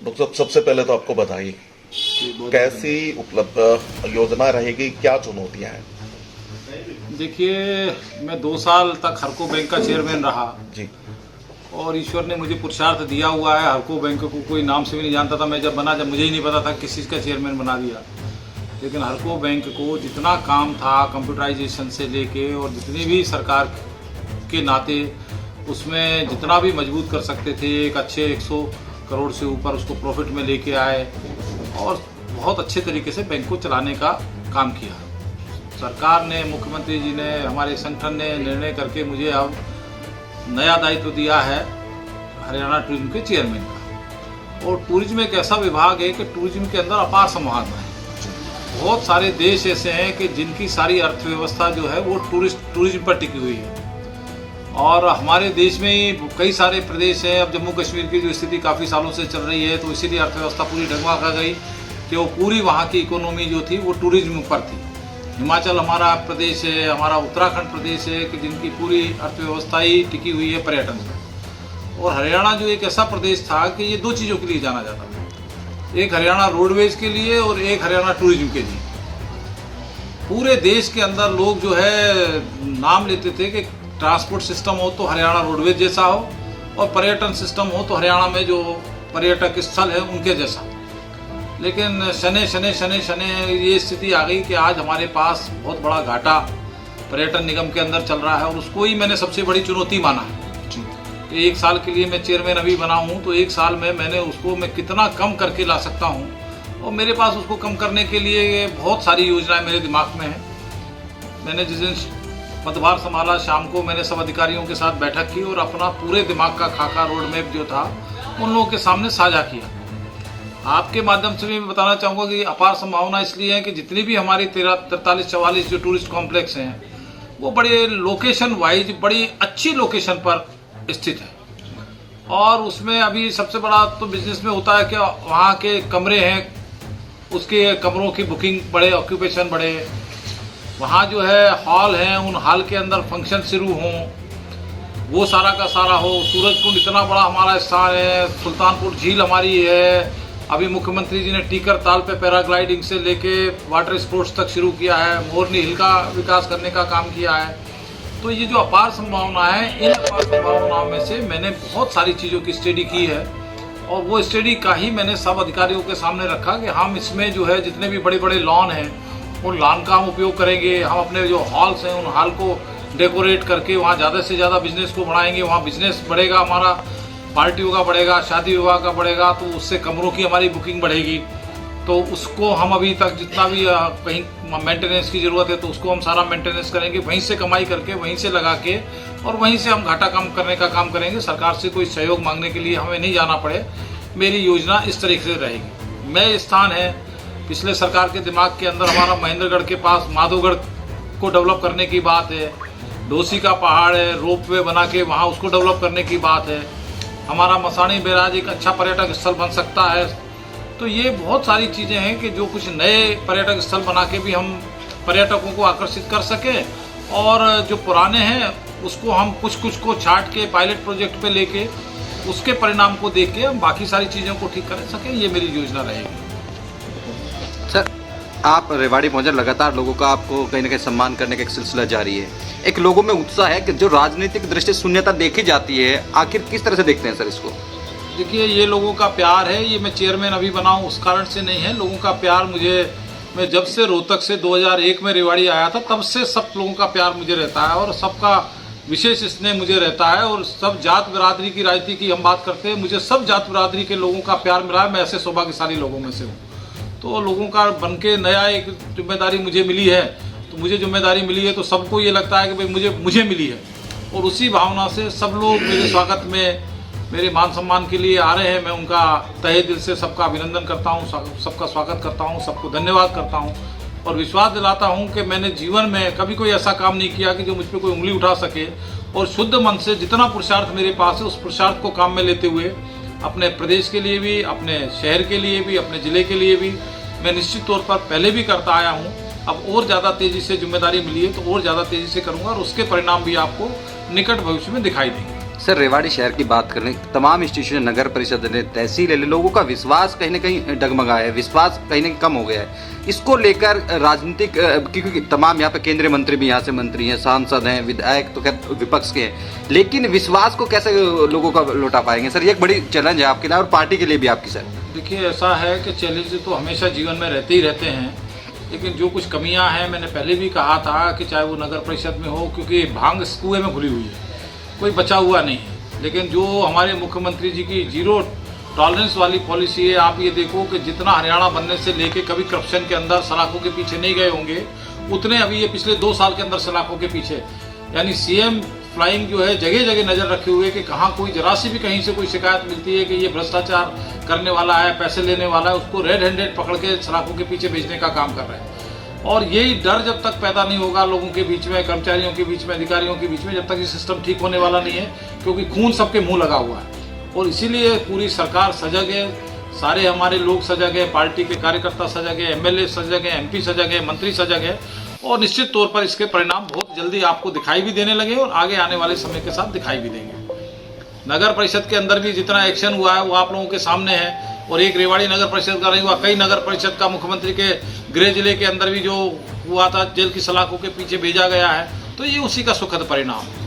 Doctor साहब, सबसे पहले तो आपको बधाई। कैसी उपलब्ध योजना रहेगी, क्या चुनौतियां हैं? देखिए, मैं 2 साल तक हरको बैंक का चेयरमैन रहा जी। और ईश्वर ने मुझे पुरुषार्थ दिया हुआ है। हरको बैंक को कोई नाम से भी नहीं जानता था मैं जब बना, जब मुझे ही नहीं पता था किस चीज़ का चेयरमैन बना दिया। लेकिन हरको बैंक को जितना काम था कंप्यूटराइजेशन से लेके और जितनी भी सरकार के नाते उसमें जितना भी मजबूत कर सकते थे, एक अच्छे 100 करोड़ से ऊपर उसको प्रॉफिट में लेके आए और बहुत अच्छे तरीके से बैंक को चलाने का काम किया। सरकार ने, मुख्यमंत्री जी ने, हमारे संगठन ने निर्णय करके मुझे अब नया दायित्व दिया है हरियाणा टूरिज्म के चेयरमैन का। और टूरिज्म एक ऐसा विभाग है कि टूरिज्म के अंदर अपार संभावना है। बहुत सारे देश ऐसे हैं कि जिनकी सारी अर्थव्यवस्था जो है वो टूरिज्म पर टिकी हुई है और हमारे देश में ही कई सारे प्रदेश हैं। अब जम्मू कश्मीर की जो स्थिति काफ़ी सालों से चल रही है तो इसीलिए अर्थव्यवस्था पूरी डगमगा खा गई कि वो पूरी वहाँ की इकोनॉमी जो थी वो टूरिज्म पर थी। हिमाचल हमारा प्रदेश है, हमारा उत्तराखंड प्रदेश है कि जिनकी पूरी अर्थव्यवस्था ही टिकी हुई है पर्यटन पर। और हरियाणा जो एक ऐसा प्रदेश था कि ये 2 चीज़ों के लिए जाना जाता था, एक हरियाणा रोडवेज के लिए और एक हरियाणा टूरिज्म के लिए। पूरे देश के अंदर लोग जो है नाम लेते थे कि ट्रांसपोर्ट सिस्टम हो तो हरियाणा रोडवेज जैसा हो और पर्यटन सिस्टम हो तो हरियाणा में जो पर्यटक स्थल है उनके जैसा। लेकिन शने शने शने शने ये स्थिति आ गई कि आज हमारे पास बहुत बड़ा घाटा पर्यटन निगम के अंदर चल रहा है और उसको ही मैंने सबसे बड़ी चुनौती माना है कि 1 साल के लिए मैं चेयरमैन अभी बना हूँ तो 1 साल में मैंने उसको मैं कितना कम करके ला सकता हूँ। और मेरे पास उसको कम करने के लिए बहुत सारी योजनाएं मेरे दिमाग में हैं। मैंने जिस दिन पदभार संभाला शाम को मैंने सब अधिकारियों के साथ बैठक की और अपना पूरे दिमाग का खाका रोड मैप जो था उन लोगों के सामने साझा किया। आपके माध्यम से भी मैं बताना चाहूँगा कि अपार संभावना इसलिए है कि जितनी भी हमारी 43-44 जो टूरिस्ट कॉम्प्लेक्स हैं वो बड़े लोकेशन वाइज बड़ी अच्छी लोकेशन पर स्थित है। और उसमें अभी सबसे बड़ा तो बिजनेस में होता है कि वहाँ के कमरे हैं, उसके कमरों की बुकिंग बढ़े, ऑक्यूपेशन बढ़े। वहाँ जो है हॉल हैं, उन हॉल के अंदर फंक्शन शुरू हों, वो सारा का सारा हो। सूरजकुंड इतना बड़ा हमारा स्थान है, सुल्तानपुर झील हमारी है। अभी मुख्यमंत्री जी ने टीकर ताल पे पैराग्लाइडिंग से लेके वाटर स्पोर्ट्स तक शुरू किया है, मोरनी हिल का विकास करने का काम किया है। तो ये जो अपार संभावना है, इन अपार संभावनाओं में से मैंने बहुत सारी चीज़ों की स्टडी की है और वो स्टडी का ही मैंने सब अधिकारियों के सामने रखा कि हम इसमें जो है जितने भी बड़े बड़े लॉन हैं उन लॉन का हम उपयोग करेंगे। हम अपने जो हॉल्स हैं उन हॉल को डेकोरेट करके वहाँ ज़्यादा से ज़्यादा बिजनेस को बढ़ाएंगे। वहाँ बिजनेस बढ़ेगा, हमारा पार्टियों का बढ़ेगा, शादी विवाह का बढ़ेगा, तो उससे कमरों की हमारी बुकिंग बढ़ेगी। तो उसको हम अभी तक जितना भी कहीं मेंटेनेंस की ज़रूरत है तो उसको हम सारा मेंटेनेंस करेंगे, वहीं से कमाई करके वहीं से लगा के और वहीं से हम घाटा कम करने का काम करेंगे। सरकार से कोई सहयोग मांगने के लिए हमें नहीं जाना पड़े। मेरी योजना इस तरीके से रहेगी। मैं स्थान है पिछले सरकार के दिमाग के अंदर हमारा महेंद्रगढ़ के पास माधोगढ़ को डेवलप करने की बात है, डोसी का पहाड़ है, रोपवे बना के वहाँ उसको डेवलप करने की बात है। हमारा मसाणी बैराज एक अच्छा पर्यटक स्थल बन सकता है। तो ये बहुत सारी चीज़ें हैं कि जो कुछ नए पर्यटक स्थल बना के भी हम पर्यटकों को आकर्षित कर सकें और जो पुराने हैं उसको हम कुछ को छाट के पायलट प्रोजेक्ट पे लेके उसके परिणाम को देख के हम बाकी सारी चीज़ों को ठीक कर सकें। ये मेरी योजना रहेगी। सर, आप रेवाड़ी पहुंचे, लगातार लोगों का आपको कहीं ना कहीं सम्मान करने का एक सिलसिला जारी है। एक लोगों में उत्साह है कि जो राजनीतिक दृष्टि शून्यता देखी जाती है, आखिर किस तरह से देखते हैं सर इसको? देखिए, ये लोगों का प्यार है। ये मैं चेयरमैन अभी बना हूँ उस कारण से नहीं है। लोगों का प्यार मैं जब से रोहतक से 2001 में रेवाड़ी आया था तब से सब लोगों का प्यार मुझे रहता है और सबका विशेष स्नेह मुझे रहता है। और सब जात बिरादरी की राजनीति की हम बात करते हैं, मुझे सब जात बिरादरी के लोगों का प्यार मिला है। मैं ऐसे सौभाग्यशाली लोगों में से हूँ। तो लोगों का बन के नया एक जिम्मेदारी मुझे मिली है, तो मुझे जिम्मेदारी मिली है तो सबको ये लगता है कि भाई मुझे मिली है और उसी भावना से सब लोग मेरे स्वागत में, मेरे मान सम्मान के लिए आ रहे हैं। मैं उनका तहे दिल से सबका अभिनंदन करता हूँ, सबका स्वागत करता हूँ, सबको धन्यवाद करता हूँ और विश्वास दिलाता हूँ कि मैंने जीवन में कभी कोई ऐसा काम नहीं किया कि जो मुझ पर कोई उंगली उठा सके। और शुद्ध मन से जितना पुरुषार्थ मेरे पास है उस पुरुषार्थ को काम में लेते हुए अपने प्रदेश के लिए भी, अपने शहर के लिए भी, अपने ज़िले के लिए भी मैं निश्चित तौर पर पहले भी करता आया हूँ। अब और ज़्यादा तेज़ी से जिम्मेदारी मिली है तो और ज़्यादा तेज़ी से करूँगा और उसके परिणाम भी आपको निकट भविष्य में दिखाई देंगे। सर रेवाड़ी शहर की बात करें, तमाम इंस्टीट्यूशन, नगर परिषद ने, तहसील ले, लोगों का विश्वास कहीं ना कहीं डगमगा है, विश्वास कहीं ना कहीं कम हो गया है। इसको लेकर राजनीतिक, क्योंकि तमाम यहाँ पे केंद्रीय मंत्री भी यहाँ से मंत्री हैं, सांसद हैं, विधायक तो खैर विपक्ष के हैं, लेकिन विश्वास को कैसे लोगों का लौटा पाएंगे सर? ये एक बड़ी चैलेंज है आपके लिए और पार्टी के लिए भी आपकी सर। देखिए, ऐसा है कि चैलेंज तो हमेशा जीवन में रहते ही रहते हैं, लेकिन जो कुछ कमियां हैं, मैंने पहले भी कहा था कि चाहे वो नगर परिषद में हो, क्योंकि भांग कुएं में घुली हुई है, कोई बचा हुआ नहीं है। लेकिन जो हमारे मुख्यमंत्री जी की जीरो टॉलरेंस वाली पॉलिसी है, आप ये देखो कि जितना हरियाणा बनने से लेके कभी करप्शन के अंदर सलाखों के पीछे नहीं गए होंगे, उतने अभी ये पिछले 2 साल के अंदर सलाखों के पीछे, यानी सीएम फ्लाइंग जो है जगह जगह नजर रखे हुए कि कहाँ कोई जरा सी भी कहीं से कोई शिकायत मिलती है कि ये भ्रष्टाचार करने वाला है, पैसे लेने वाला है, उसको रेड हैंडेड पकड़ के सलाखों के पीछे भेजने का काम कर रहे हैं। और यही डर जब तक पैदा नहीं होगा लोगों के बीच में, कर्मचारियों के बीच में, अधिकारियों के बीच में, जब तक ये सिस्टम ठीक होने वाला नहीं है, क्योंकि खून सबके मुंह लगा हुआ है। और इसीलिए पूरी सरकार सजग है, सारे हमारे लोग सजग है, पार्टी के कार्यकर्ता सजग है, एमएलए सजग है, एमपी सजग है, मंत्री सजग है, और निश्चित तौर पर इसके परिणाम बहुत जल्दी आपको दिखाई भी देने लगे और आगे आने वाले समय के साथ दिखाई भी देंगे। नगर परिषद के अंदर भी जितना एक्शन हुआ है वो आप लोगों के सामने है, और एक रेवाड़ी नगर परिषद का नहीं हुआ, कई नगर परिषद का मुख्यमंत्री के गृह जिले के अंदर भी जो हुआ था, जेल की सलाखों के पीछे भेजा गया है, तो ये उसी का सुखद परिणाम है।